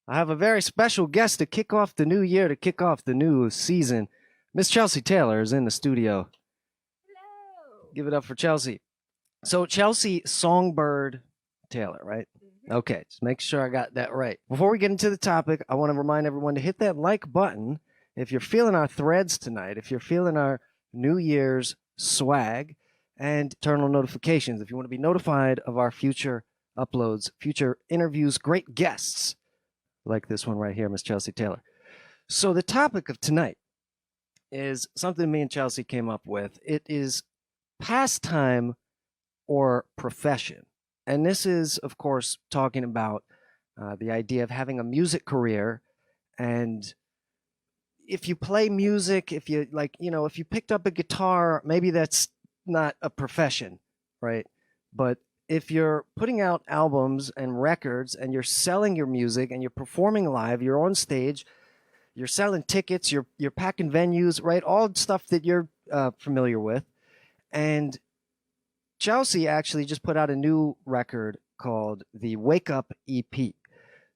I have a very special guest to kick off the new year, to kick off the new season. Miss Chelsea Taylor is in the studio. Hello. Give it up for Chelsea. So, Chelsea Songbird Taylor, right? Okay, just make sure I got that right. Before we get into the topic, I want to remind everyone to hit that like button if you're feeling our threads tonight, if you're feeling our New Year's swag, and turn on notifications if you want to be notified of our future uploads, future interviews, great guests like this one right here, Miss Chelsea Taylor. So the topic of tonight is something me and Chelsea came up with. It is pastime or profession. And this is, of course, talking about the idea of having a music career. And if you play music, if you if you picked up a guitar, maybe that's not a profession, right? But if you're putting out albums and records and you're selling your music and you're performing live, you're on stage, you're selling tickets, you're packing venues, right? All stuff that you're familiar with. And Chelsea actually just put out a new record called the Wake Up EP.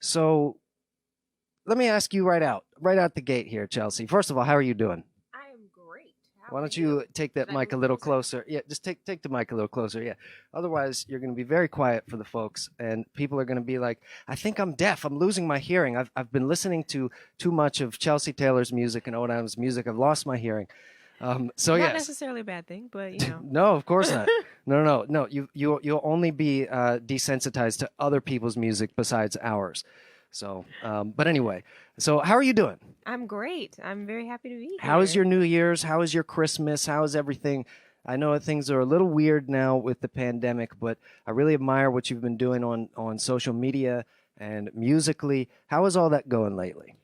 So let me ask you right out the gate here, Chelsea. First of all, how are you doing? I am great. How Why are don't you take that Should I mic a move little closer? closer? Yeah, just take the mic a little closer. Yeah. Otherwise, you're going to be very quiet for the folks, and people are going to be like, "I think I'm deaf. I'm losing my hearing. I've been listening to too much of Chelsea Taylor's music and Owen's music. I've lost my hearing." So Not yes, necessarily a bad thing, but you know. no, of course not. No. You'll only be desensitized to other people's music besides ours. So, but anyway, so how are you doing? I'm great. I'm very happy to be How is here. your New Year's? How is your Christmas? How is everything? I know things are a little weird now with the pandemic, but I really admire what you've been doing on social media and musically. How is all that going lately?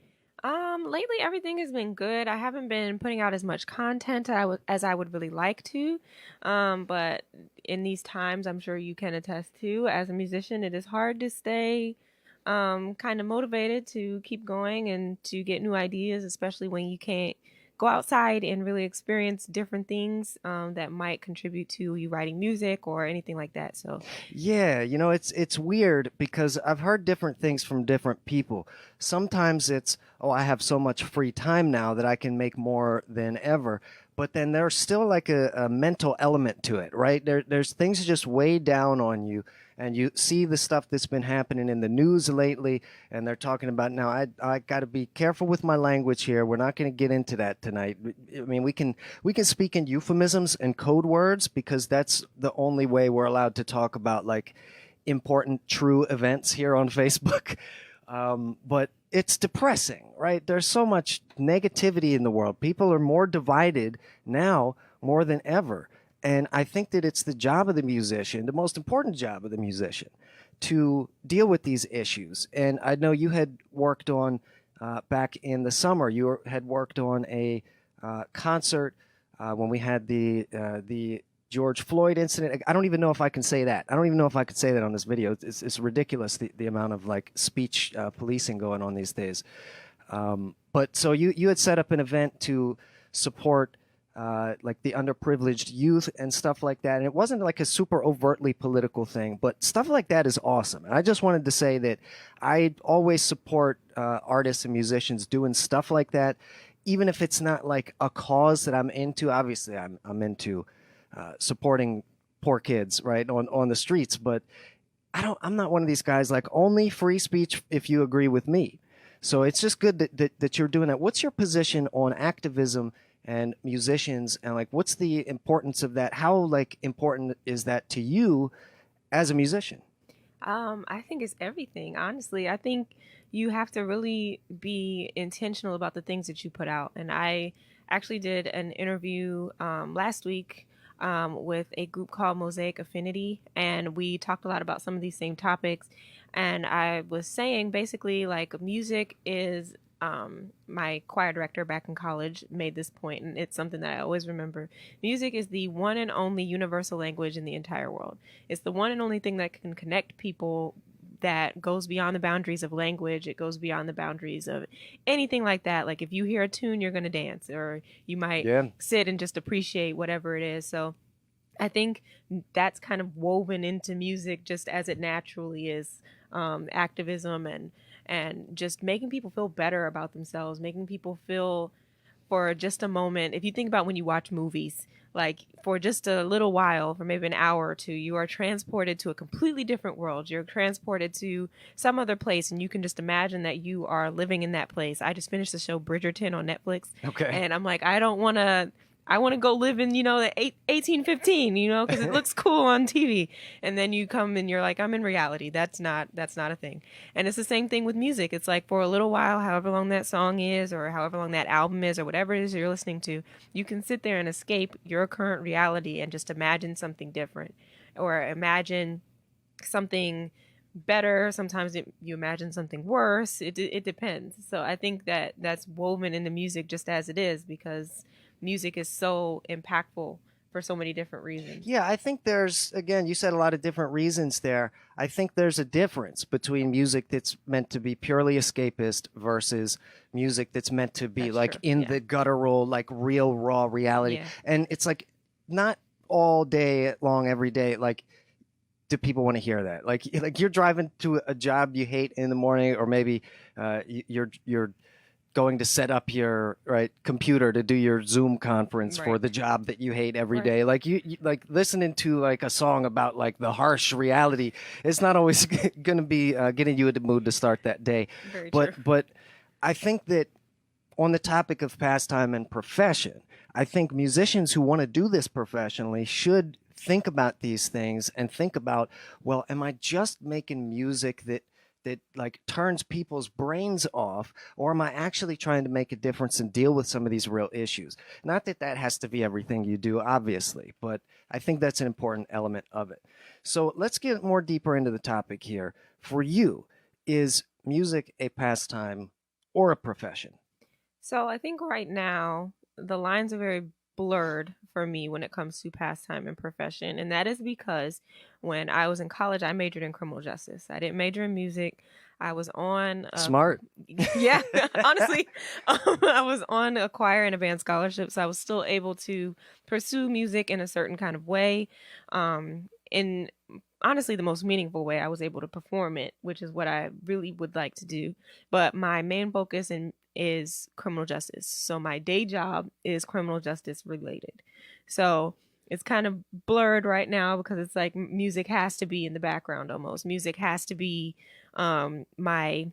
Lately everything has been good. I haven't been putting out as much content as I would really like to. But in these times, I'm sure you can attest to, as a musician, it is hard to stay kind of motivated to keep going and to get new ideas, especially when you can't go outside and really experience different things that might contribute to you writing music or anything like that. So, Yeah, it's weird because I've heard different things from different people. Sometimes it's, oh, I have so much free time now that I can make more than ever. But then there's still like a mental element to it, right? There's things just weigh down on you, and you see the stuff that's been happening in the news lately, and they're talking about now. I got to be careful with my language here. We're not going to get into that tonight. I mean, we can speak in euphemisms and code words because that's the only way we're allowed to talk about like important true events here on Facebook. But it's depressing, right? There's so much negativity in the world. People are more divided now more than ever. And I think that it's the job of the musician, the most important job of the musician, to deal with these issues. And I know you had worked on, back in the summer, had worked on a concert when we had the George Floyd incident. I don't even know if I can say that. I don't even know if I could say that on this video. It's ridiculous the amount of like speech policing going on these days. But so you had set up an event to support like the underprivileged youth and stuff like that. And it wasn't like a super overtly political thing, but stuff like that is awesome. And I just wanted to say that I always support artists and musicians doing stuff like that, even if it's not like a cause that I'm into. Obviously, I'm into supporting poor kids, right, on the streets. But I'm not one of these guys like only free speech if you agree with me. So it's just good that you're doing that. What's your position on activism and musicians, and like what's the importance of that? How like important is that to you as a musician? I think it's everything, honestly. I think you have to really be intentional about the things that you put out. And I actually did an interview last week with a group called Mosaic Affinity, and we talked a lot about some of these same topics. And I was saying basically, like, music is. My choir director back in college made this point, and it's something that I always remember. Music is the one and only universal language in the entire world. It's the one and only thing that can connect people that goes beyond the boundaries of language. It goes beyond the boundaries of anything like that. Like if you hear a tune, you're going to dance, or you might Yeah. sit and just appreciate whatever it is. So I think that's kind of woven into music just as it naturally is, activism and just making people feel better about themselves, making people feel for just a moment. If you think about when you watch movies, like for just a little while, for maybe an hour or two, you are transported to a completely different world. You're transported to some other place, and you can just imagine that you are living in that place. I just finished the show Bridgerton on Netflix, Okay. and I'm like, I don't want to. I want to go live in, the 1815, because it looks cool on TV. And then you come and you're like, I'm in reality. That's not a thing. And it's the same thing with music. It's like for a little while, however long that song is, or however long that album is, or whatever it is you're listening to, you can sit there and escape your current reality and just imagine something different, or imagine something better. Sometimes you imagine something worse. It depends. So I think that that's woven in the music just as it is, because music is so impactful for so many different reasons. Yeah, I think there's, again, you said a lot of different reasons there. I think there's a difference between music that's meant to be purely escapist versus music that's meant to be That's like true. in Yeah. the guttural, like real raw reality. Yeah. And it's like not all day long, every day. Like, do people want to hear that? Like you're driving to a job you hate in the morning, or maybe you're going to set up your computer to do your Zoom conference for Right. the job that you hate every Right. day. Like you like listening to like a song about like the harsh reality. It's not always going to be getting you in the mood to start that day. Very But true. but I think that on the topic of pastime and profession, I think musicians who want to do this professionally should think about these things and think about, well, am I just making music that like turns people's brains off, or am I actually trying to make a difference and deal with some of these real issues? Not that that has to be everything you do, obviously, but I think that's an important element of it. So let's get more deeper into the topic here. For you, is music a pastime or a profession? So I think right now the lines are very blurred for me when it comes to pastime and profession. And that is because when I was in college, I majored in criminal justice. I didn't major in music. I was on Smart. yeah, honestly, I was on a choir and a band scholarship, so I was still able to pursue music in a certain kind of way. In honestly the most meaningful way, I was able to perform it, which is what I really would like to do. But my main focus is criminal justice. So my day job is criminal justice related. So it's kind of blurred right now because it's like music has to be in the background almost. Music has to be my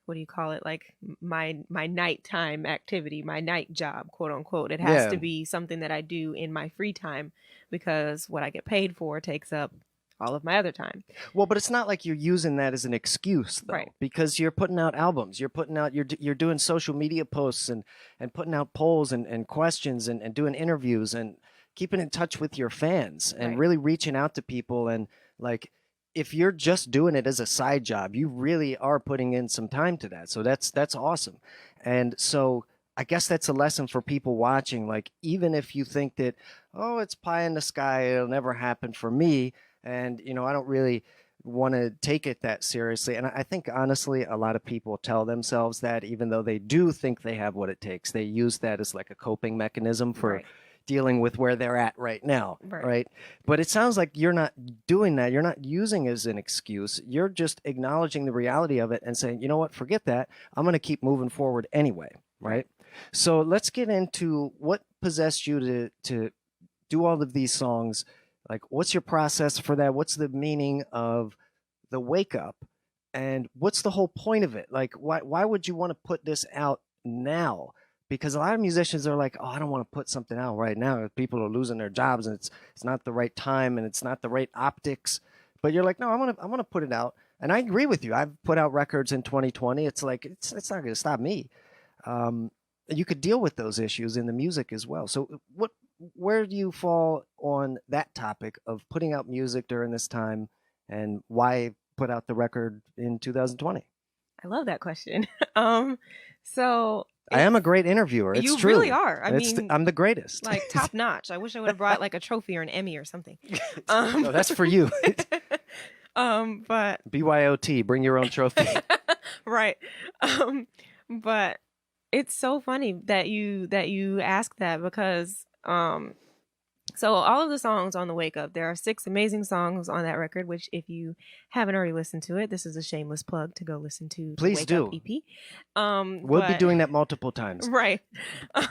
what do you call it, like my nighttime activity, my night job, quote unquote. It has Yeah. to be something that I do in my free time, because what I get paid for takes up all of my other time. Well, but it's not like you're using that as an excuse, though, Right. because you're putting out albums, you're doing social media posts and putting out polls and questions and doing interviews and keeping in touch with your fans and Right. really reaching out to people. And like, if you're just doing it as a side job, you really are putting in some time to that. So that's awesome. And so I guess that's a lesson for people watching. Like, even if you think that, oh, it's pie in the sky, it'll never happen for me, and I don't really want to take it that seriously. And I think honestly a lot of people tell themselves that, even though they do think they have what it takes, they use that as like a coping mechanism for Right. dealing with where they're at right now. Right. But it sounds like you're not doing that. You're not using it as an excuse. You're just acknowledging the reality of it and saying, you know what, forget that, I'm going to keep moving forward anyway. Right. So let's get into what possessed you to do all of these songs. Like, what's your process for that? What's the meaning of the wake up? And what's the whole point of it? Like, why would you want to put this out now? Because a lot of musicians are like, oh, I don't want to put something out right now. People are losing their jobs, and it's not the right time, and it's not the right optics. But you're like, no, I want to put it out. And I agree with you. I've put out records in 2020. It's like it's not going to stop me. You could deal with those issues in the music as well. So where do you fall on that topic of putting out music during this time, and why put out the record in 2020? I love that question. So I am a great interviewer. It's you true. really are. I mean, I'm the greatest. like top notch. I wish I would have brought like a trophy or an Emmy or something. No, that's for you. But BYOT, bring your own trophy. right. But it's so funny that you ask that, because So all of the songs on the Wake Up, there are 6 amazing songs on that record, which if you haven't already listened to it, this is a shameless plug to go listen to the Please Wake Up do. EP. We'll be But doing that multiple times right.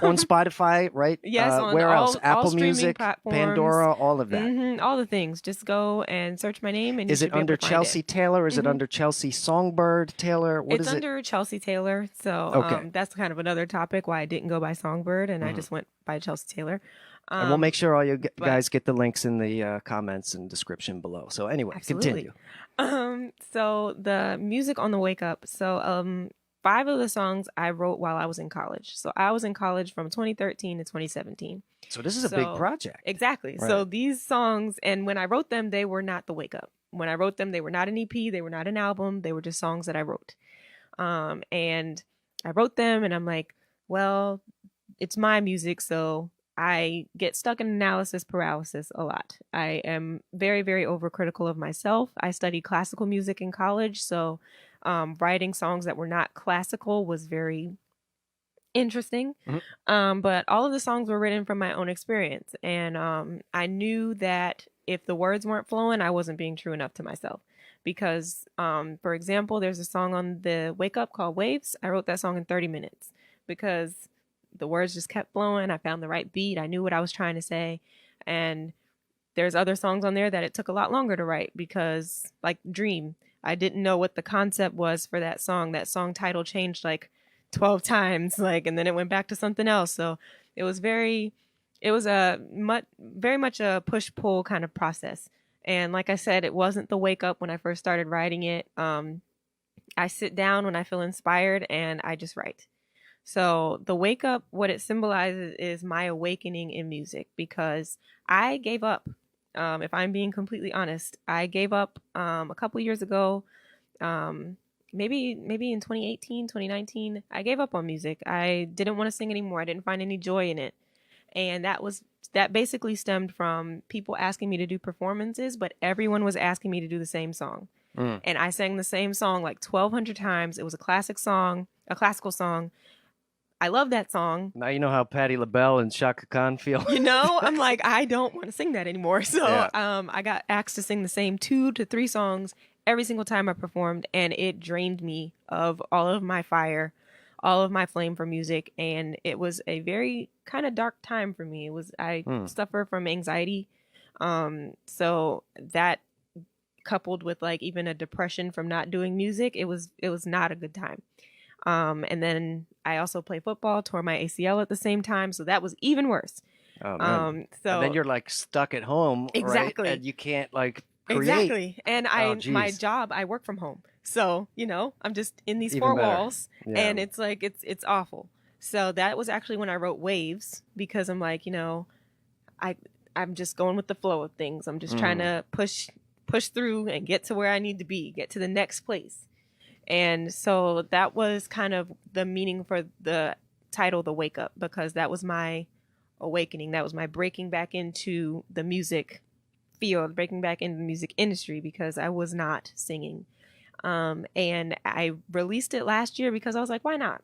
on Spotify, right? Yes, on Where else? all Apple streaming Music, platforms. Pandora, all of that. All the things. Just go and search my name and you Is it should be able under to find it. Chelsea Taylor? Is it hmm under Chelsea Songbird Taylor? What It's is it? under Chelsea Taylor. So Okay. that's kind of another topic why I didn't go by Songbird and I Mhm. just went by Chelsea Taylor. And we'll make sure all you But guys get the links in the comments and description below. So anyway, absolutely. continue. So the music on the Wake Up. So 5 of the songs I wrote while I was in college. So I was in college from 2013 to 2017. So this is a big So project. exactly. Right. So these songs, and when I wrote them, they were not the Wake Up. When I wrote them, they were not an EP. They were not an album. They were just songs that I wrote. And I wrote them, and I'm like, well, it's my music, so I get stuck in analysis paralysis a lot. I am very, very overcritical of myself. I studied classical music in college, so writing songs that were not classical was very interesting. But all of the songs were written from my own experience, and I knew that if the words weren't flowing, I wasn't being true enough to myself. Because, for example, there's a song on the Wake Up called Waves. I wrote that song in 30 minutes because the words just kept flowing. I found the right beat. I knew what I was trying to say. And there's other songs on there that it took a lot longer to write because, like Dream, I didn't know what the concept was for that song. That song title changed like 12 times, like, and then it went back to something else. So it was very much a push pull kind of process. And like I said, it wasn't the Wake Up when I first started writing it. I sit down when I feel inspired and I just write. So the Wake Up, what it symbolizes is my awakening in music because I gave up. If I'm being completely honest, I gave up a couple years ago. Maybe in 2018, 2019, I gave up on music. I didn't want to sing anymore. I didn't find any joy in it. And that basically stemmed from people asking me to do performances, but everyone was asking me to do the same song. And I sang the same song like 1,200 times. It was a classical song. I love that song. Now you know how Patti LaBelle and Shaka Khan feel. I'm like, I don't want to sing that anymore. So yeah. I got asked to sing the same 2 to 3 songs every single time I performed, and it drained me of all of my fire, all of my flame for music, and it was a very kind of dark time for me. I suffer from anxiety, so that coupled with like even a depression from not doing music, it was not a good time. And then I also play football, tore my ACL at the same time, so that was even worse. Oh, man. And then you're like stuck at home, exactly, right? And you can't like create. Exactly. And my job, I work from home, so I'm just in these even 4 walls, and it's like it's awful. So that was actually when I wrote Waves because I'm like, I'm just going with the flow of things. I'm just trying to push through and get to where I need to be, get to the next place. And so that was kind of the meaning for the title, The Wake Up, because that was my awakening. That was my breaking back into the music field, breaking back into the music industry because I was not singing. And I released it last year because I was like, why not?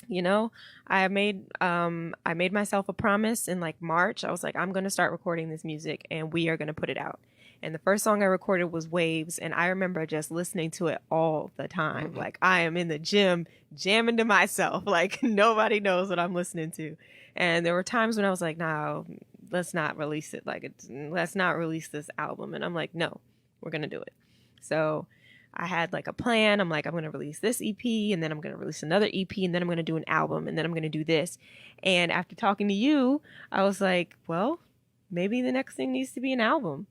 I made myself a promise in like March. I was like, I'm going to start recording this music and we are going to put it out. And the first song I recorded was Waves. And I remember just listening to it all the time. Like I am in the gym jamming to myself. Like nobody knows what I'm listening to. And there were times when I was like, no, let's not release it. Let's not release this album. And I'm like, no, we're going to do it. So I had like a plan. I'm like, I'm going to release this EP and then I'm going to release another EP and then I'm going to do an album and then I'm going to do this. And after talking to you, I was like, well, maybe the next thing needs to be an album.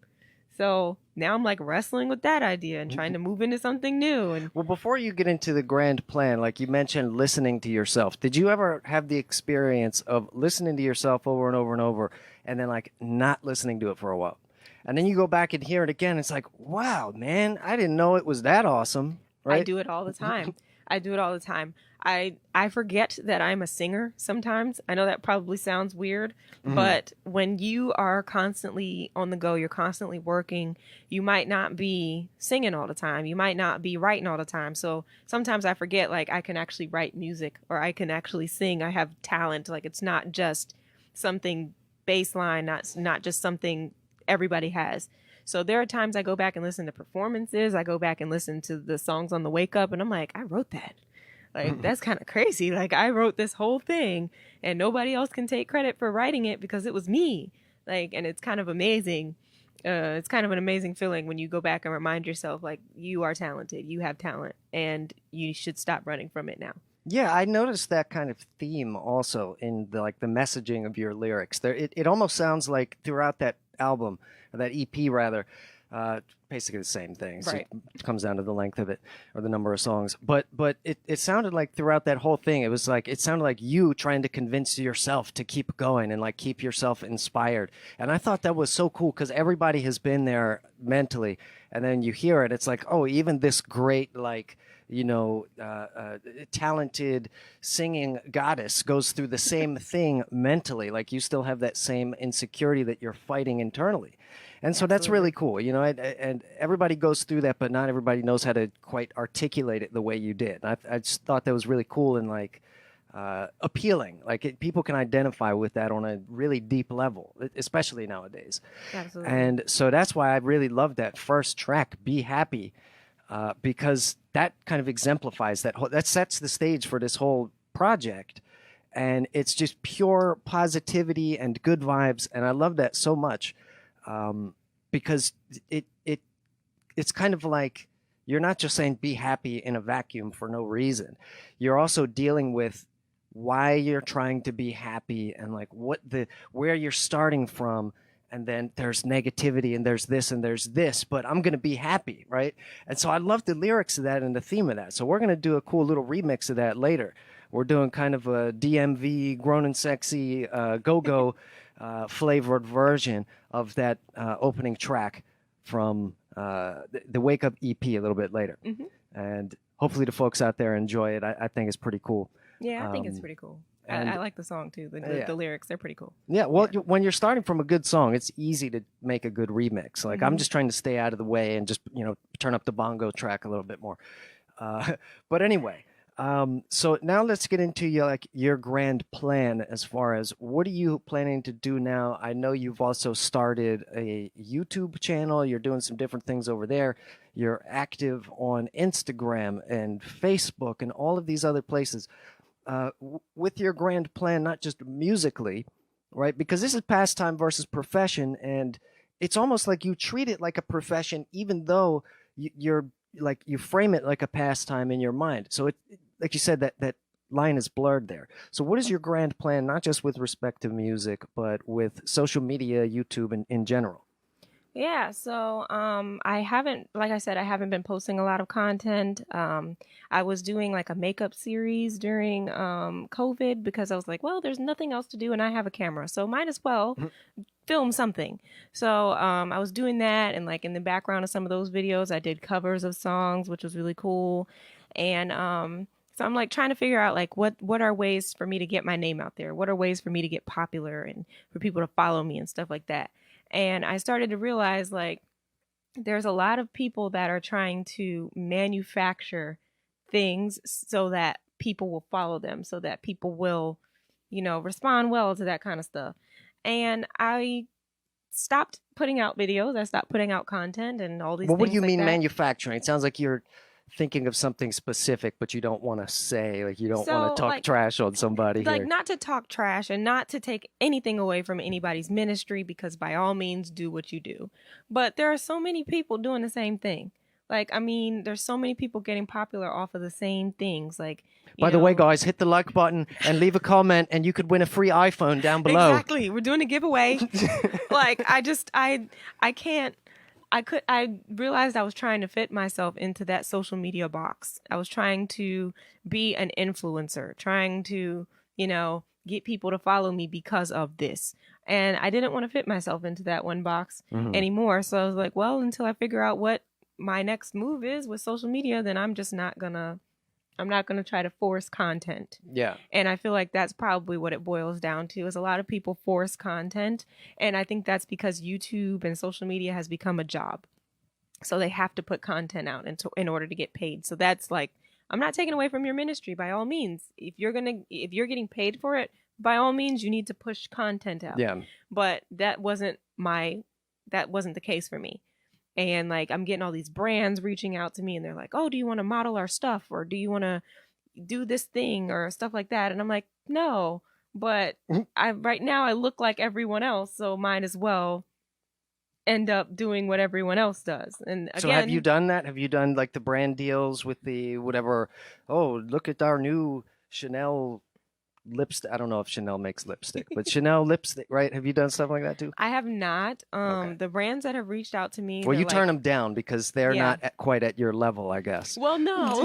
So now I'm like wrestling with that idea and trying to move into something new. And well, before you get into the grand plan, like you mentioned, listening to yourself, did you ever have the experience of listening to yourself over and over and over and then like not listening to it for a while? And then you go back and hear it again. It's like, wow, man, I didn't know it was that awesome. Right? I do it all the time. I forget that I'm a singer sometimes. I know that probably sounds weird, but when you are constantly on the go, you're constantly working, you might not be singing all the time. You might not be writing all the time. So sometimes I forget, like, I can actually write music or I can actually sing. I have talent. Like, it's not just something baseline, not just something everybody has. So there are times I go back and listen to performances. I go back and listen to the songs on the wake up, and I'm like, I wrote that. Like, that's kind of crazy. Like, I wrote this whole thing, and nobody else can take credit for writing it because it was me. Like, and it's kind of amazing. It's kind of an amazing feeling when you go back and remind yourself, like, you are talented, you have talent, and you should stop running from it now. Yeah, I noticed that kind of theme also in the messaging of your lyrics. There, it almost sounds like throughout that album, or that EP rather, basically the same thing. So Right. it comes down to the length of it or the number of songs. But it sounded like throughout that whole thing, it sounded like you trying to convince yourself to keep going and like keep yourself inspired. And I thought that was so cool because everybody has been there mentally, and then you hear it, it's like, oh, even this great like talented singing goddess goes through the same thing mentally. Like you still have that same insecurity that you're fighting internally. And so that's really cool, and everybody goes through that, but not everybody knows how to quite articulate it the way you did. I just thought that was really cool and like appealing. Like people can identify with that on a really deep level, especially nowadays. Absolutely. And so that's why I really loved that first track, Be Happy. Because that kind of exemplifies that sets the stage for this whole project, and it's just pure positivity and good vibes, and I love that so much, because it's kind of like you're not just saying be happy in a vacuum for no reason. You're also dealing with why you're trying to be happy and like where you're starting from. And then there's negativity and there's this, but I'm going to be happy, right? And so I love the lyrics of that and the theme of that. So we're going to do a cool little remix of that later. We're doing kind of a DMV, grown and sexy, go-go flavored version of that opening track from the Wake Up EP a little bit later. Mm-hmm. And hopefully the folks out there enjoy it. I think it's pretty cool. Yeah, I think it's pretty cool. I like the song too. The lyrics, they're pretty cool. Yeah, well, when you're starting from a good song, it's easy to make a good remix. Like I'm just trying to stay out of the way and just turn up the bongo track a little bit more. But anyway, so now let's get into your grand plan as far as what are you planning to do now? I know you've also started a YouTube channel. You're doing some different things over there. You're active on Instagram and Facebook and all of these other places. With your grand plan, not just musically, right? Because this is pastime versus profession, and it's almost like you treat it like a profession, even though you're like you frame it like a pastime in your mind. So it, like you said, that line is blurred there. So what is your grand plan, not just with respect to music, but with social media, YouTube, and in general? Yeah, so I haven't, like I said, I haven't been posting a lot of content. I was doing like a makeup series during COVID because I was like, well, there's nothing else to do and I have a camera, so might as well film something. So I was doing that, and like in the background of some of those videos, I did covers of songs, which was really cool. And so I'm like trying to figure out like what are ways for me to get my name out there? What are ways for me to get popular and for people to follow me and stuff like that? And I started to realize like there's a lot of people that are trying to manufacture things so that people will follow them, so that people will, respond well to that kind of stuff. And I stopped putting out videos. I stopped putting out content and all these Well, things what do you like mean that. manufacturing? It sounds like you're thinking of something specific, but you don't want to say, like you don't want to talk trash on somebody Like here. not to talk trash and not to take anything away from anybody's ministry, because by all means do what you do. But there are so many people doing the same thing. Like, I mean, there's so many people getting popular off of the same things. Like, By the way, guys, hit the like button and leave a comment, and you could win a free iPhone down below. Exactly. We're doing a giveaway. Like, I can't. I realized I was trying to fit myself into that social media box. I was trying to be an influencer, trying to, get people to follow me because of this. And I didn't want to fit myself into that one box anymore. So I was like, well, until I figure out what my next move is with social media, then I'm not gonna try to force content. Yeah. And I feel like that's probably what it boils down to, is a lot of people force content. And I think that's because YouTube and social media has become a job. So they have to put content out in order to get paid. So that's like, I'm not taking away from your ministry by all means. If you're getting paid for it, by all means, you need to push content out. Yeah. But that wasn't the case for me. And like I'm getting all these brands reaching out to me and they're like, "Oh, do you want to model our stuff or do you want to do this thing or stuff like that?" And I'm like, "No, but I right now I look like everyone else, so might as well end up doing what everyone else does." And again, So have you done that? Have you done like the brand deals with the whatever? Oh, look at our new Chanel lipstick. I don't know if Chanel makes lipstick, but Chanel lipstick, right? Have you done stuff like that too? I have not. Okay. The brands that have reached out to me, Well, you they're turn like, them down because they're yeah. not quite at your level, I guess. Well, no.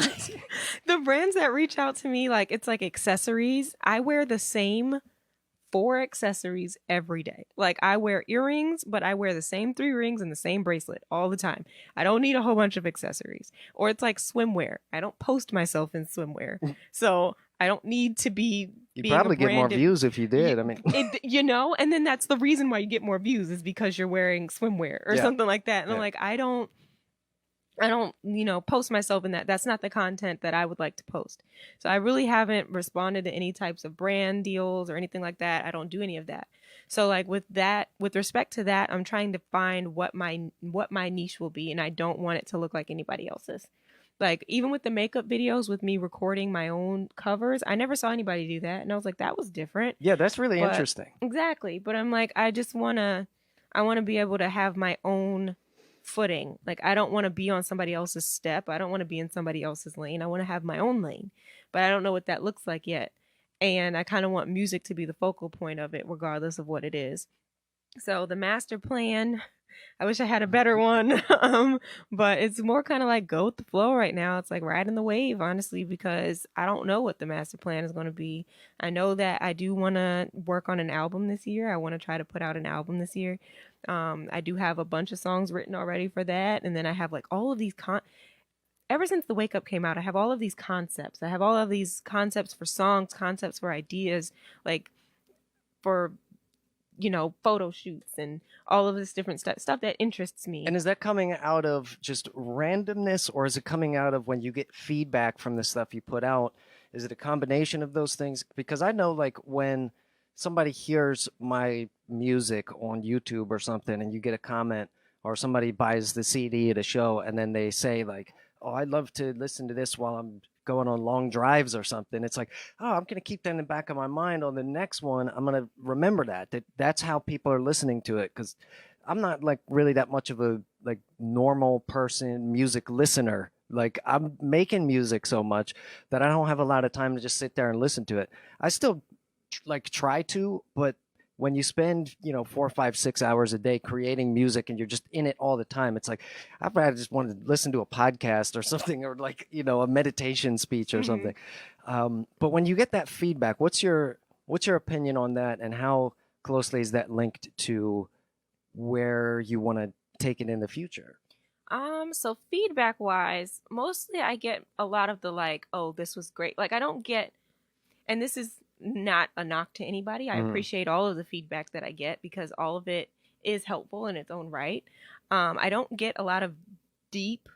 The brands that reach out to me, like it's like accessories. I wear the same 4 accessories every day. Like I wear earrings, but I wear the same 3 rings and the same bracelet all the time. I don't need a whole bunch of accessories. Or it's like swimwear. I don't post myself in swimwear. So I don't need to be You'd probably get more views if you did. I mean, and then that's the reason why you get more views is because you're wearing swimwear or something like that. And I'm like, I don't, post myself in that. That's not the content that I would like to post. So I really haven't responded to any types of brand deals or anything like that. I don't do any of that. So like with respect to that, I'm trying to find what my niche will be, and I don't want it to look like anybody else's. Like even with the makeup videos with me recording my own covers, I never saw anybody do that. And I was like, that was different. Yeah, that's really interesting. Exactly. But I'm like, I want to be able to have my own footing. Like I don't want to be on somebody else's step. I don't want to be in somebody else's lane. I want to have my own lane. But I don't know what that looks like yet. And I kind of want music to be the focal point of it, regardless of what it is. So the master plan, I wish I had a better one. But it's more kind of like go with the flow right now. It's like riding the wave, honestly, because I don't know what the master plan is going to be. I know that I do want to work on an album this year. I want to try to put out an album this year. I do have a bunch of songs written already for that. And then I have like all of these ever since the Wake Up came out, I have all of these concepts. I have all of these concepts for songs, concepts for ideas, like for photo shoots and all of this different stuff that interests me. And is that coming out of just randomness, or is it coming out of when you get feedback from the stuff you put out? Is it a combination of those things? Because I know like when somebody hears my music on YouTube or something and you get a comment, or somebody buys the CD at a show and then they say like, "Oh, I'd love to listen to this while I'm going on long drives or something." It's like, oh, I'm going to keep that in the back of my mind. On the next one, I'm going to remember that's how people are listening to it. Because I'm not like really that much of a like normal person music listener. Like I'm making music so much that I don't have a lot of time to just sit there and listen to it. I still like try to, but when you spend 4, 5, 6 hours a day creating music and you're just in it all the time, it's like I'd rather just want to listen to a podcast or something, or like a meditation speech or something. But when you get that feedback, what's your opinion on that, and how closely is that linked to where you want to take it in the future? So feedback wise, mostly I get a lot of the like, "Oh, this was great." Like I don't get, and this is not a knock to anybody. I appreciate all of the feedback that I get because all of it is helpful in its own right. I don't get a lot of deep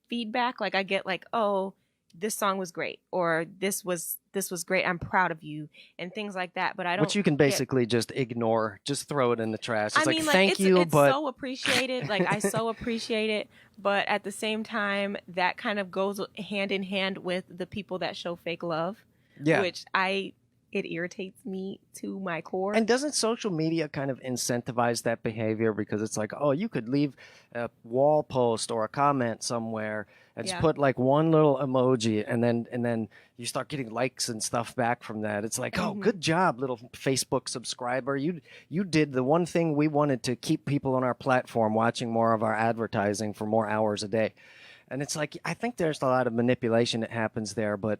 feedback. Like I get like, "Oh, this song was great," or this was great. I'm proud of you, and things like that. But I don't. Which you can basically just ignore, just throw it in the trash. It's like, thank you, it's but so appreciated. Like I so appreciate it, but at the same time, that kind of goes hand in hand with the people that show fake love. Yeah. Which it irritates me to my core. And doesn't social media kind of incentivize that behavior? Because it's like, oh, you could leave a wall post or a comment somewhere and just put like one little emoji, and then you start getting likes and stuff back from that. It's like, oh, good job, little Facebook subscriber. You did the one thing we wanted, to keep people on our platform watching more of our advertising for more hours a day. And it's like, I think there's a lot of manipulation that happens there. But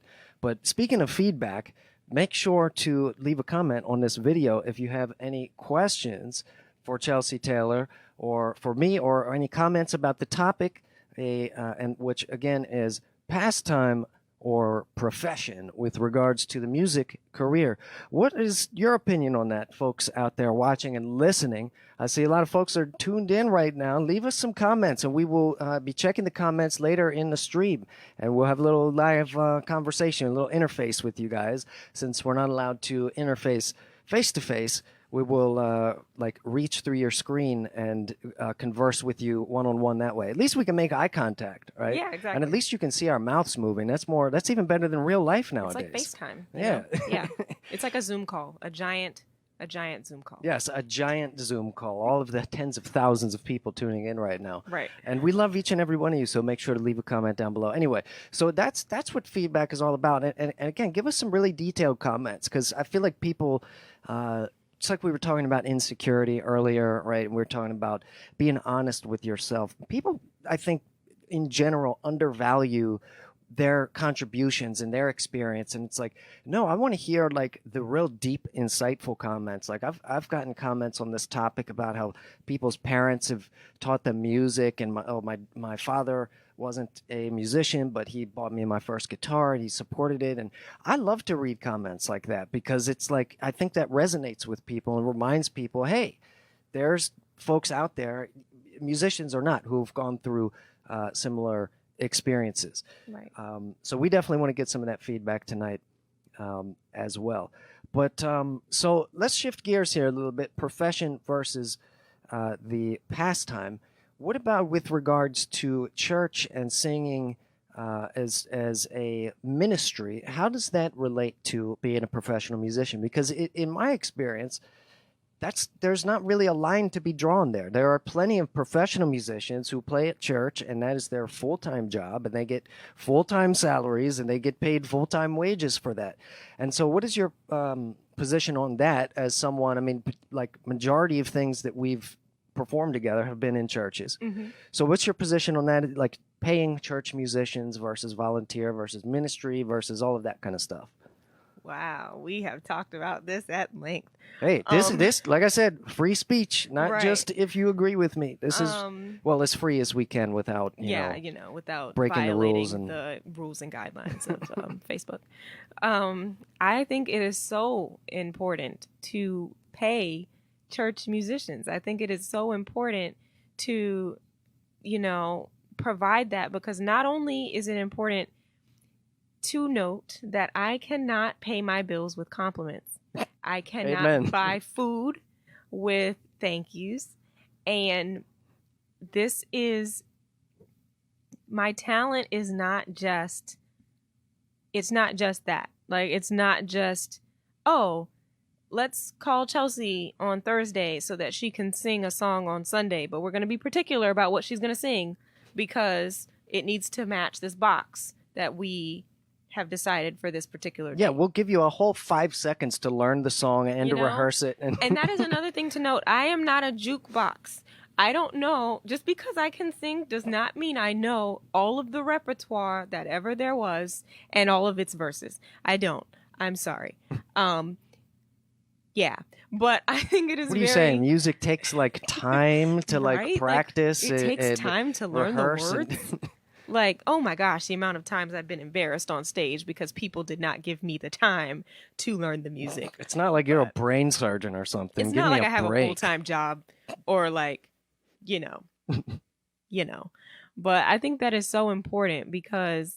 speaking of feedback, make sure to leave a comment on this video if you have any questions for Chelsea Taylor or for me, or any comments about the topic, and which again is pastime or profession with regards to the music career. What is your opinion on that, folks out there watching and listening? I see a lot of folks are tuned in right now. Leave us some comments, and we will be checking the comments later in the stream, and we'll have a little live conversation, a little interface with you guys. Since we're not allowed to interface face to face, we will like reach through your screen and converse with you one on one that way. At least we can make eye contact, right? Yeah, exactly. And at least you can see our mouths moving. That's more. That's even better than real life nowadays. It's like FaceTime. Yeah. Yeah. It's like a Zoom call, a giant Zoom call. Yes, a giant Zoom call. All of the tens of thousands of people tuning in right now. Right. And we love each and every one of you, so make sure to leave a comment down below. Anyway, so that's what feedback is all about. And again, give us some really detailed comments, because I feel like people, just like we were talking about insecurity earlier, right? We were talking about being honest with yourself. People, I think, in general, undervalue their contributions and their experience, and it's like, no, I want to hear like the real deep, insightful comments. Like I've gotten comments on this topic about how people's parents have taught them music, and my father wasn't a musician, but he bought me my first guitar and he supported it. And I love to read comments like that, because it's like, I think that resonates with people and reminds people, hey, there's folks out there, musicians or not, who've gone through similar experiences. Right. So we definitely want to get some of that feedback tonight as well. But so let's shift gears here a little bit. Profession versus the pastime. What about with regards to church and singing as a ministry? How does that relate to being a professional musician? Because in my experience, there's not really a line to be drawn there. There are plenty of professional musicians who play at church, and that is their full-time job, and they get full-time salaries, and they get paid full-time wages for that. And so what is your position on that as someone? I mean, like, majority of things that we've performed together have been in churches. Mm-hmm. So what's your position on that, like paying church musicians versus volunteer versus ministry versus all of that kind of stuff? Wow, we have talked about this at length. Hey, this, like I said, free speech, not right. just if you agree with me. This is, well, as free as we can without, without breaking the rules and the rules and guidelines of Facebook. I think it is so important to pay church musicians. I think it is so important to, provide that, because not only is it important to note that I cannot pay my bills with compliments. I cannot Amen. buy food with thank yous. And this is, my talent is not just, it's not just that. Like, it's not just, oh, let's call Chelsea on Thursday so that she can sing a song on Sunday, but we're going to be particular about what she's going to sing because it needs to match this box that we have decided for this particular day. Yeah, we'll give you a whole 5 seconds to learn the song and to rehearse it. And that is another thing to note. I am not a jukebox. I don't know. Just because I can sing does not mean I know all of the repertoire that ever there was and all of its verses. I don't. I'm sorry. Yeah. But I think it is What are you saying? Music takes like time to right? like practice. Like, it takes time to learn the words. Like, oh my gosh, the amount of times I've been embarrassed on stage because people did not give me the time to learn the music. It's not like you're a brain surgeon or something. It's Give not me like I have break. a full-time job or like, But I think that is so important because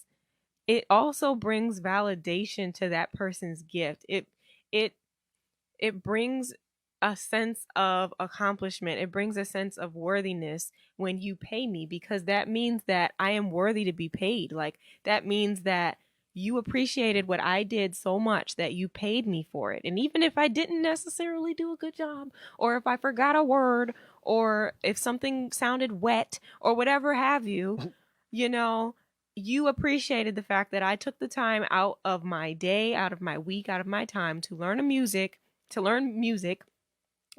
it also brings validation to that person's gift. It brings a sense of accomplishment. It brings a sense of worthiness when you pay me, because that means that I am worthy to be paid. Like, that means that you appreciated what I did so much that you paid me for it. And even if I didn't necessarily do a good job, or if I forgot a word, or if something sounded wet, or whatever have you, you appreciated the fact that I took the time out of my day, out of my week, out of my time to learn music,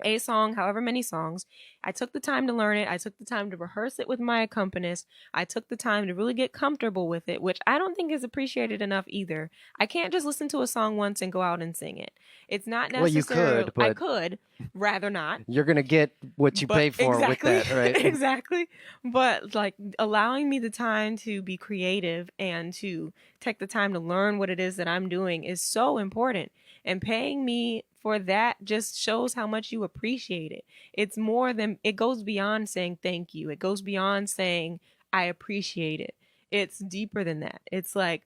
a song, however many songs, I took the time to learn it. I took the time to rehearse it with my accompanist. I took the time to really get comfortable with it, which I don't think is appreciated enough either. I can't just listen to a song once and go out and sing it. It's not Well, you necessarily, could, I but could, rather not. you're gonna get what you But pay for with exactly, that, right? exactly. But like allowing me the time to be creative and to take the time to learn what it is that I'm doing is so important. And paying me for that just shows how much you appreciate it. It's more than, it goes beyond saying thank you. It goes beyond saying I appreciate it. It's deeper than that. It's like,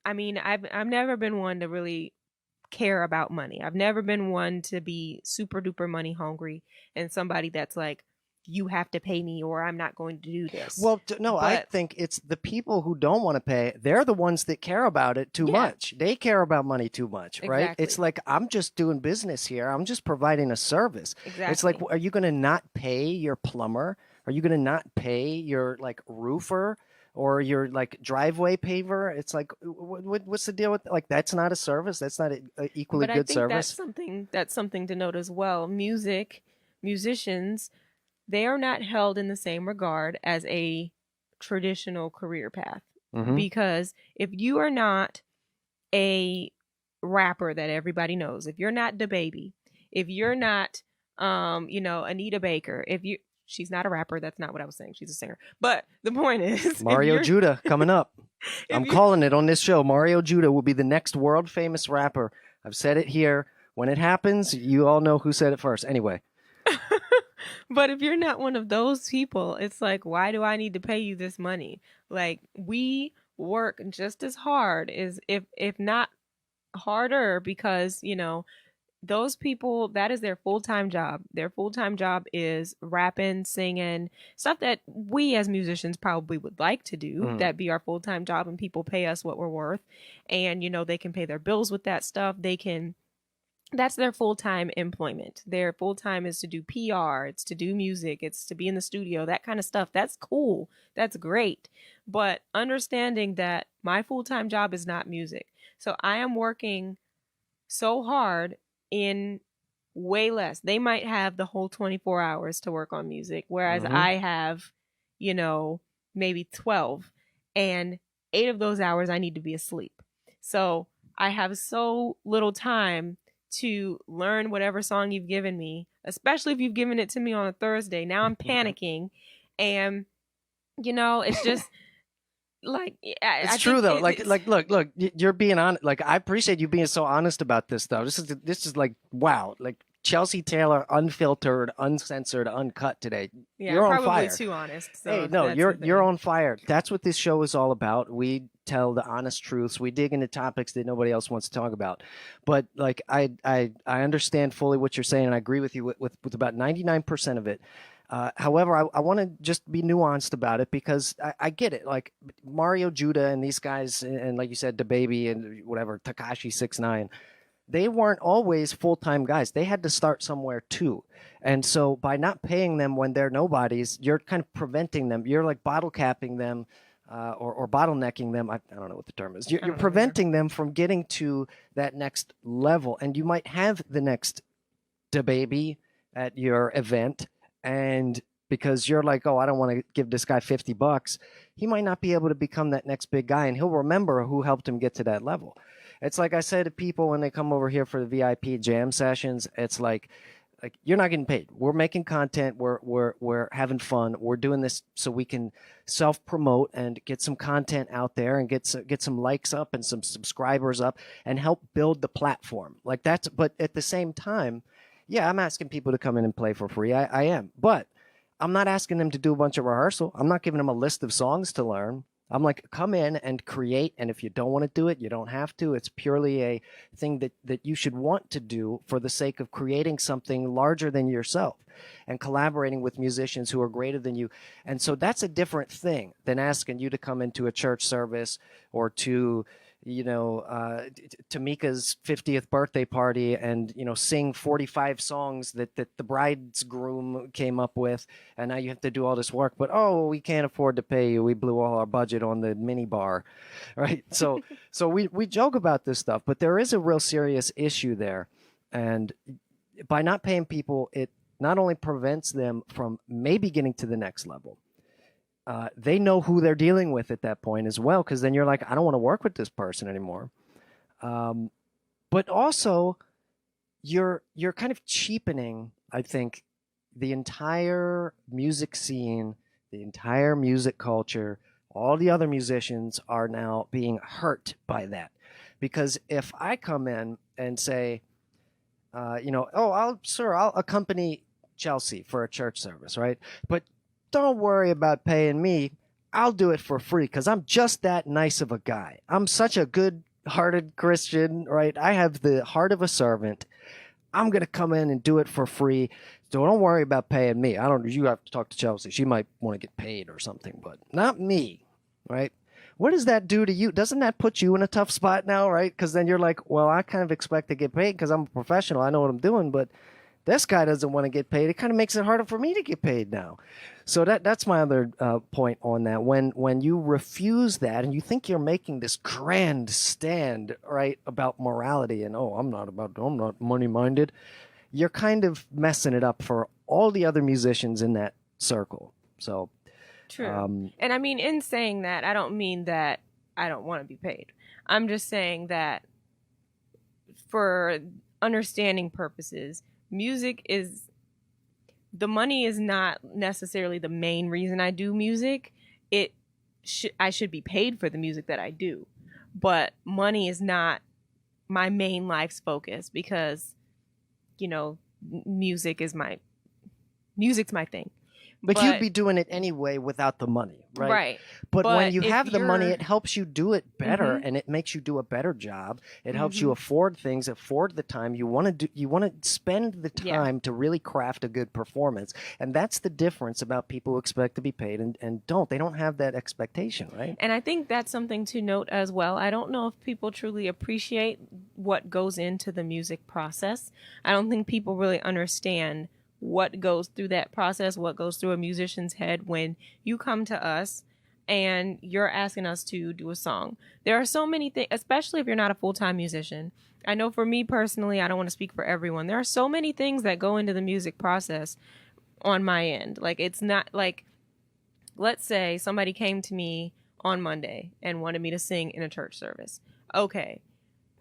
I mean, I've never been one to really care about money. I've never been one to be super duper money hungry and somebody that's like, you have to pay me or I'm not going to do this. Well, no, I But think it's the people who don't want to pay. They're the ones that care about it too yeah, much. They care about money too much, right? It's exactly. like, I'm just doing business here. I'm just providing a service. It's like, Exactly. are you going to not pay your plumber? Are you going to not pay your like roofer or your like driveway paver? It's like, what's the deal with like that's not a service. That's not a equally But I good think service. that's something to note as well. Musicians, they are not held in the same regard as a traditional career path. Hmm. Because if you are not a rapper that everybody knows, if you're not the baby, if you're not Anita Baker, if you she's not a rapper, that's not what I was saying. She's a singer. But the point is if Mario you're Judah coming up. if I'm you calling it on this show. Mario Judah will be the next world famous rapper. I've said it here. When it happens, you all know who said it first. Anyway, but if you're not one of those people, it's like, why do I need to pay you this money? Like we work just as hard as if not harder because, those people, that is their full-time job. Their full-time job is rapping, singing, stuff that we as musicians probably would like to do. mm, That be our full-time job and people pay us what we're worth. And they can pay their bills with that stuff. They can That's their full-time employment. Their full-time is to do PR, it's to do music, it's to be in the studio, that kind of stuff. That's cool. That's great. But understanding that my full-time job is not music. So I am working so hard in way less. They might have the whole 24 hours to work on music, whereas hmm I have, you know, maybe 12. And 8 of those hours I need to be asleep. So I have so little time to learn whatever song you've given me, especially if you've given it to me on a Thursday. Now I'm panicking. And, it's just like, it's I true think though. it's, Look, you're being on. Like, I appreciate you being so honest about this though. This is like wow. Like Chelsea Taylor, unfiltered, uncensored, uncut today. yeah, I'm You're on probably fire. too honest. So Hey, no, that's the you're thing. on fire. That's what this show is all about. We tell the honest truths. We dig into topics that nobody else wants to talk about. But like I understand fully what you're saying, and I agree with you with about 99% of it. However, I want to just be nuanced about it because I get it. Like Mario Judah and these guys, and like you said, the baby and whatever Takashi 69, they weren't always full-time guys. They had to start somewhere too. And so by not paying them when they're nobodies, you're kind of preventing them. You're like bottle capping them or bottlenecking them. I don't know what the term is. I You're don't know either. preventing them from getting to that next level. And you might have the next baby at your event. And because you're like, oh, I don't want to give this guy $50, he might not be able to become that next big guy. And he'll remember who helped him get to that level. It's like I say to people when they come over here for the VIP jam sessions, it's like you're not getting paid. We're making content. We're having fun. We're doing this so we can self promote and get some content out there and get some likes up and some subscribers up and help build the platform. Like that's. But at the same time, yeah, I'm asking people to come in and play for free. I am, but I'm not asking them to do a bunch of rehearsal. I'm not giving them a list of songs to learn. I'm like, come in and create. And if you don't want to do it, you don't have to. It's purely a thing that you should want to do for the sake of creating something larger than yourself and collaborating with musicians who are greater than you. And so that's a different thing than asking you to come into a church service or to Tamika's 50th birthday party and, sing 45 songs that the bridegroom came up with. And now you have to do all this work, but, oh, we can't afford to pay you. We blew all our budget on the mini bar, right? So we joke about this stuff, but there is a real serious issue there. And by not paying people, not only prevents them from maybe getting to the next level, they know who they're dealing with at that point as well, because then you're like, I don't want to work with this person anymore. But also, you're kind of cheapening, I think, the entire music scene, the entire music culture. All the other musicians are now being hurt by that, because if I come in and say, oh, I'll accompany Chelsea for a church service, right? But don't worry about paying me. I'll do it for free because I'm just that nice of a guy. I'm such a good-hearted Christian, right? I have the heart of a servant. I'm going to come in and do it for free. So don't worry about paying me. You have to talk to Chelsea. She might want to get paid or something, but not me, right? What does that do to you? Doesn't that put you in a tough spot now, right? Because then you're like, well, I kind of expect to get paid because I'm a professional. I know what I'm doing, but this guy doesn't want to get paid. It kind of makes it harder for me to get paid now. So that's my other point on that. When you refuse that and you think you're making this grand stand, right, about morality and, I'm not money minded, you're kind of messing it up for all the other musicians in that circle. So true. And I mean, in saying that, I don't mean that I don't want to be paid. I'm just saying that for understanding purposes, the money is not necessarily the main reason I do music. I should be paid for the music that I do, but money is not my main life's focus because, music's my thing. But you'd be doing it anyway without the money, right? Right. But when you have the money, it helps you do it better, and it makes you do a better job. It helps you afford things, afford the time you want to do. You want to spend the time to really craft a good performance, and that's the difference about people who expect to be paid and don't. They don't have that expectation, right? And I think that's something to note as well. I don't know if people truly appreciate what goes into the music process. I don't think people really understand what goes through that process, what goes through a musician's head when you come to us and you're asking us to do a song. There are so many things, especially if you're not a full-time musician. I know for me personally, I don't want to speak for everyone. There are so many things that go into the music process on my end. Like, it's not like, let's say somebody came to me on Monday and wanted me to sing in a church service. Okay.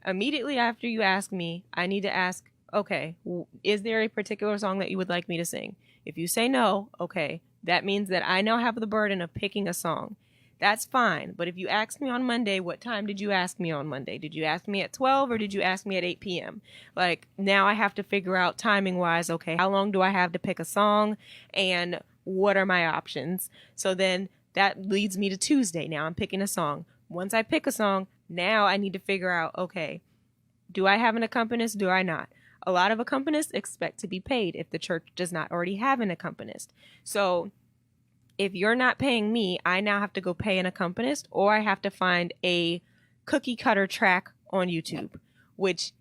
Immediately after you ask me, I need to ask, okay, is there a particular song that you would like me to sing? If you say no, okay, that means that I now have the burden of picking a song. That's fine. But if you asked me on Monday, what time did you ask me on Monday? Did you ask me at 12 or did you ask me at 8 p.m.? Like, now I have to figure out timing wise, okay, how long do I have to pick a song and what are my options? So then that leads me to Tuesday. Now I'm picking a song. Once I pick a song, now I need to figure out, okay, do I have an accompanist? Do I not? A lot of accompanists expect to be paid if the church does not already have an accompanist. So if you're not paying me, I now have to go pay an accompanist, or I have to find a cookie cutter track on YouTube, which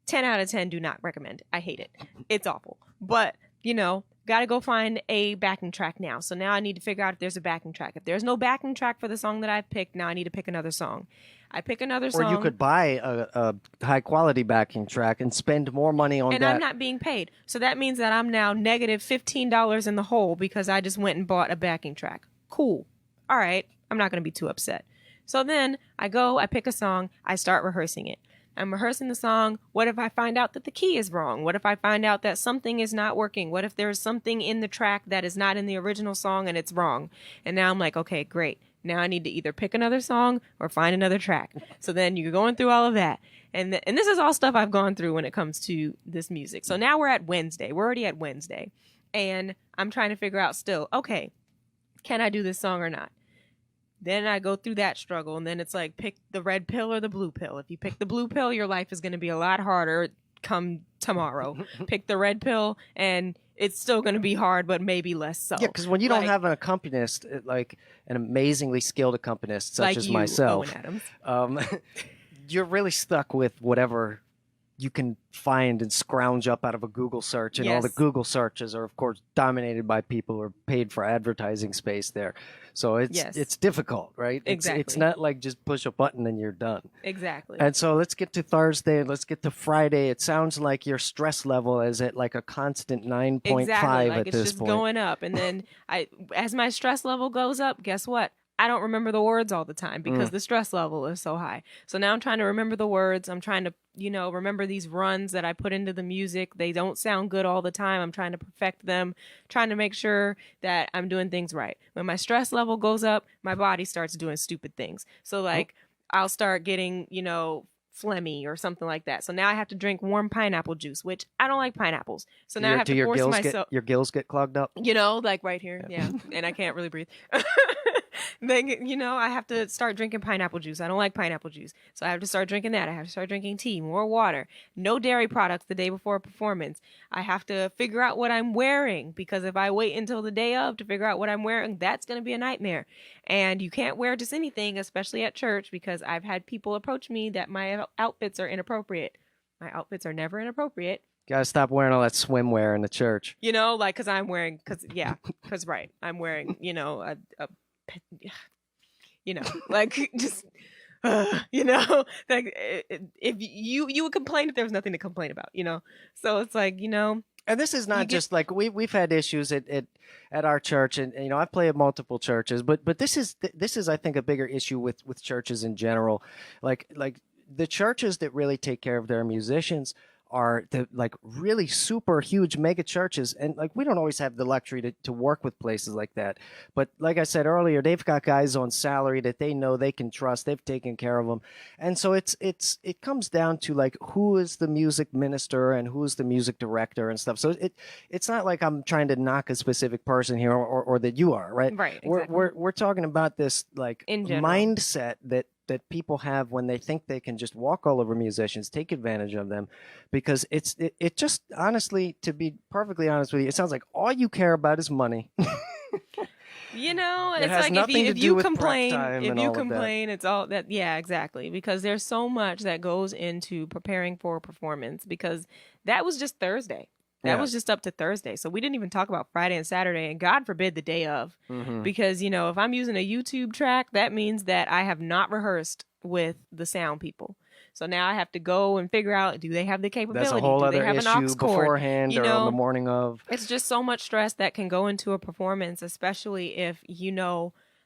10 out of 10 do not recommend. I hate it. It's awful. But, got to go find a backing track now. So now I need to figure out if there's a backing track. If there's no backing track for the song that I've picked, now I need to pick another song. I pick another song. Or you could buy a high-quality backing track and spend more money on that. And I'm not being paid. So that means that I'm now negative $15 in the hole because I just went and bought a backing track. Cool. All right. I'm not going to be too upset. So then I pick a song, I start rehearsing it. I'm rehearsing the song. What if I find out that the key is wrong? What if I find out that something is not working? What if there's something in the track that is not in the original song and it's wrong? And now I'm like, okay, great. Now I need to either pick another song or find another track. So then you're going through all of that. And this is all stuff I've gone through when it comes to this music. So now we're at Wednesday. We're already at Wednesday. And I'm trying to figure out still, okay, can I do this song or not? Then I go through that struggle. And then it's like, pick the red pill or the blue pill. If you pick the blue pill, your life is going to be a lot harder come tomorrow. Pick the red pill and it's still going to be hard, but maybe less so. Yeah, because when you don't have an accompanist, like an amazingly skilled accompanist such like as you, myself, Owen Adams. you're really stuck with whatever you can find and scrounge up out of a Google search, and all the Yes. Google searches are, of course, dominated by people who are paid for advertising space there. So Yes. it's difficult, right? It's Exactly. not like just push a button and you're done. Exactly. And so let's get to Thursday. Let's get to Friday. It sounds like your stress level is at like a constant 9.5 Exactly. Like at it's this just point. going up. And then as my stress level goes up, guess what? I don't remember the words all the time because the stress level is so high. So now I'm trying to remember the words. I'm trying to, remember these runs that I put into the music. They don't sound good all the time. I'm trying to perfect them, trying to make sure that I'm doing things right. When my stress level goes up, my body starts doing stupid things. So like I'll start getting, phlegmy or something like that. So now I have to drink warm pineapple juice, which I don't like pineapples. So now I have to force myself. Your gills get clogged up? Like right here. Yeah. And I can't really breathe. Then, I have to start drinking pineapple juice. I don't like pineapple juice. So I have to start drinking that. I have to start drinking tea, more water, no dairy products the day before a performance. I have to figure out what I'm wearing because if I wait until the day of to figure out what I'm wearing, that's going to be a nightmare. And you can't wear just anything, especially at church, because I've had people approach me that my outfits are inappropriate. My outfits are never inappropriate. Gotta stop wearing all that swimwear in the church. Because I'm wearing, right. I'm wearing, like just, like if you would complain if there was nothing to complain about, so it's like, And this is not just like we've had issues at our church, and I play at multiple churches, but this is I think a bigger issue with churches in general, like the churches that really take care of their musicians are the like really super huge mega churches, and like we don't always have the luxury to work with places like that. But like I said earlier, they've got guys on salary that they know they can trust. They've taken care of them, and so it comes down to like who is the music minister and who is the music director and stuff. So it's not like I'm trying to knock a specific person here or that you are, right? Right. Exactly. We're talking about this like In general. mindset that people have when they think they can just walk all over musicians, take advantage of them, because it just honestly, to be perfectly honest with you, it sounds like all you care about is money. It's has like nothing to if do you with prep complain, time if and you all of that. complain, it's all that. Yeah, exactly. Because there's so much that goes into preparing for a performance. Because that was just Thursday. That was just up to Thursday. So we didn't even talk about Friday and Saturday, and God forbid the day of. Because, if I'm using a YouTube track, that means that I have not rehearsed with the sound people. So now I have to go and figure out, do they have the capability? That's a whole do other they have issue an aux cord? beforehand or on the morning of. It's just so much stress that can go into a performance, especially if,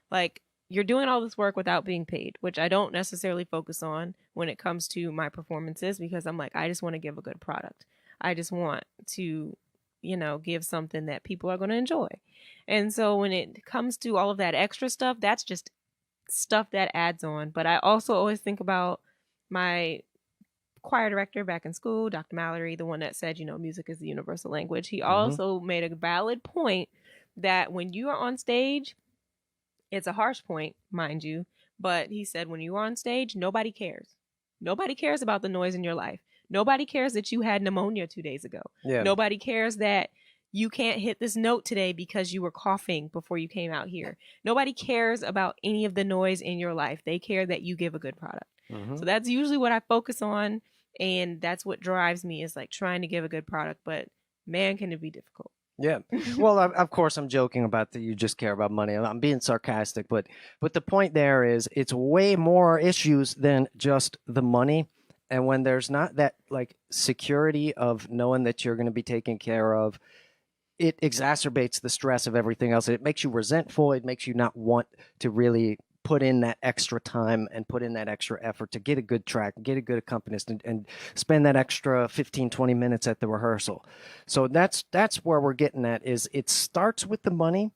like you're doing all this work without being paid, which I don't necessarily focus on when it comes to my performances, because I'm like, I just want to give a good product. I just want to, give something that people are going to enjoy. And so when it comes to all of that extra stuff, that's just stuff that adds on. But I also always think about my choir director back in school, Dr. Mallory, the one that said, music is the universal language. He also made a valid point that when you are on stage, it's a harsh point, mind you, but he said when you are on stage, nobody cares. Nobody cares about the noise in your life. Nobody cares that you had pneumonia 2 days ago. Yeah. Nobody cares that you can't hit this note today because you were coughing before you came out here. Nobody cares about any of the noise in your life. They care that you give a good product. So that's usually what I focus on, and that's what drives me, is like trying to give a good product, but man, can it be difficult. Yeah. Well, of course, I'm joking about that you just care about money. I'm being sarcastic, but the point there is it's way more issues than just the money. And when there's not that like security of knowing that you're going to be taken care of, it exacerbates the stress of everything else. It makes you resentful. It makes you not want to really put in that extra time and put in that extra effort to get a good track, get a good accompanist, and spend that extra 15, 20 minutes at the rehearsal. So that's where we're getting at, is it starts with the money,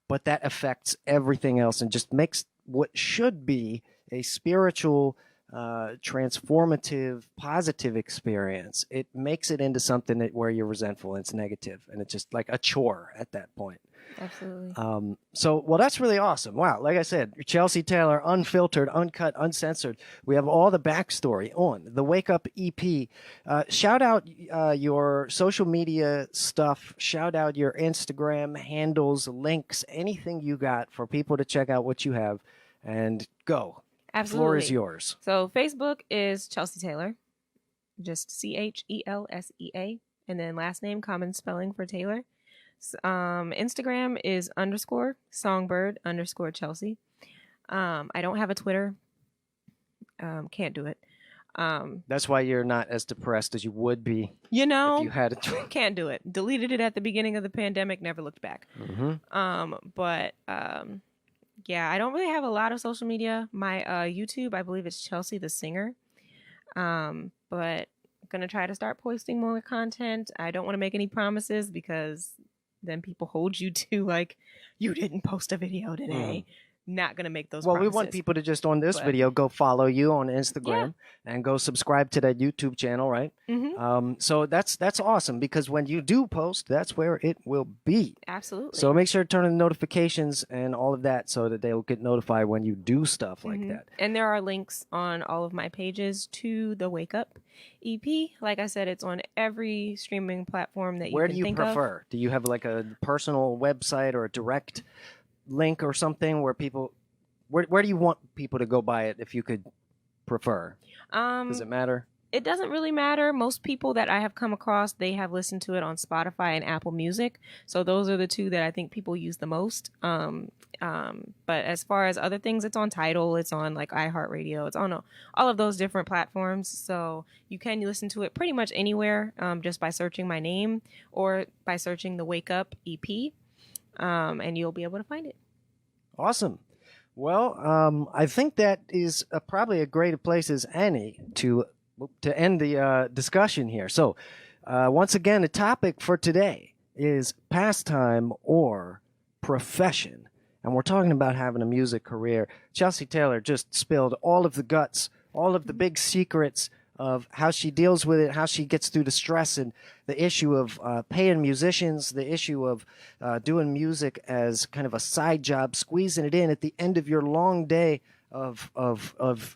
but that affects everything else and just makes what should be a spiritual, transformative, positive experience. It makes it into something where you're resentful and it's negative, and it's just like a chore at that point. Absolutely. Well, that's really awesome. Wow. Like I said, Chelsea Taylor, unfiltered, uncut, uncensored. We have all the backstory on the Wake Up EP. Shout out your social media stuff. Shout out your Instagram handles, links, anything you got for people to check out what you have, and go. Absolutely. The floor is yours. So Facebook is Chelsea Taylor. just Chelseaa, and then last name, common spelling for Taylor. Instagram is underscore songbird underscore Chelsea. I don't have a Twitter. Can't do it. That's why you're not as depressed as you would be You if know, you had a tweet. can't do it. Deleted it at the beginning of the pandemic, never looked back. But yeah, I don't really have a lot of social media. My YouTube, I believe it's Chelsea the Singer. But I'm gonna try to start posting more content. I don't want to make any promises because then people hold you to like, you didn't post a video today. Not gonna make those Well, promises. we want people to just on this But- video go follow you on Instagram and go subscribe to that YouTube channel, right? So that's awesome because when you do post, that's where it will be. Absolutely. So make sure to turn on the notifications and all of that so that they'll get notified when you do stuff like that. And there are links on all of my pages to the Wake Up EP. Like I said, it's on every streaming platform that you Where can do you think of. prefer? Do you have like a personal website or a direct link or something where people where do you want people to go buy it if you could prefer? Does it matter? It doesn't really matter. Most people that I have come across, they have listened to it on Spotify and Apple Music. So those are the two that I think people use the most. But as far as other things, it's on Tidal, it's on like iHeartRadio, it's on all of those different platforms. So you can listen to it pretty much anywhere, just by searching my name or by searching the Wake Up EP, and you'll be able to find it. Awesome. Well, I think that is probably a great place as any to end the discussion here. So, once again, the topic for today is pastime or profession. And we're talking about having a music career. Chelsea Taylor just spilled all of the guts, all of the big secrets of how she deals with it, how she gets through the stress and the issue of paying musicians, the issue of doing music as kind of a side job, squeezing it in at the end of your long day of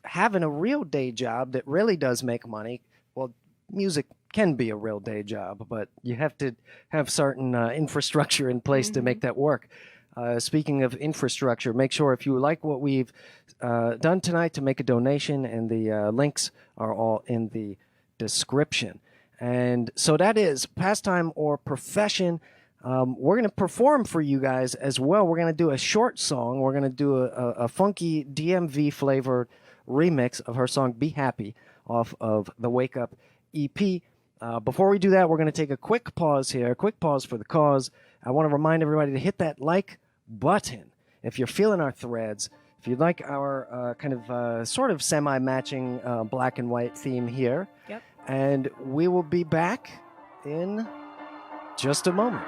having a real day job that really does make money. Well, music can be a real day job, but you have to have certain infrastructure in place to make that work. Speaking of infrastructure, make sure if you like what we've done tonight to make a donation, and the links are all in the description. And so that is pastime or profession. We're going to perform for you guys as well. We're going to do a short song. We're going to do a funky DMV flavored remix of her song Be Happy off of the Wake Up EP. Before we do that, we're going to take a quick pause here, a quick pause for the cause. I want to remind everybody to hit that like button if you're feeling our threads. If you'd like our kind of sort of semi-matching black and white theme here. Yep. And we will be back in just a moment.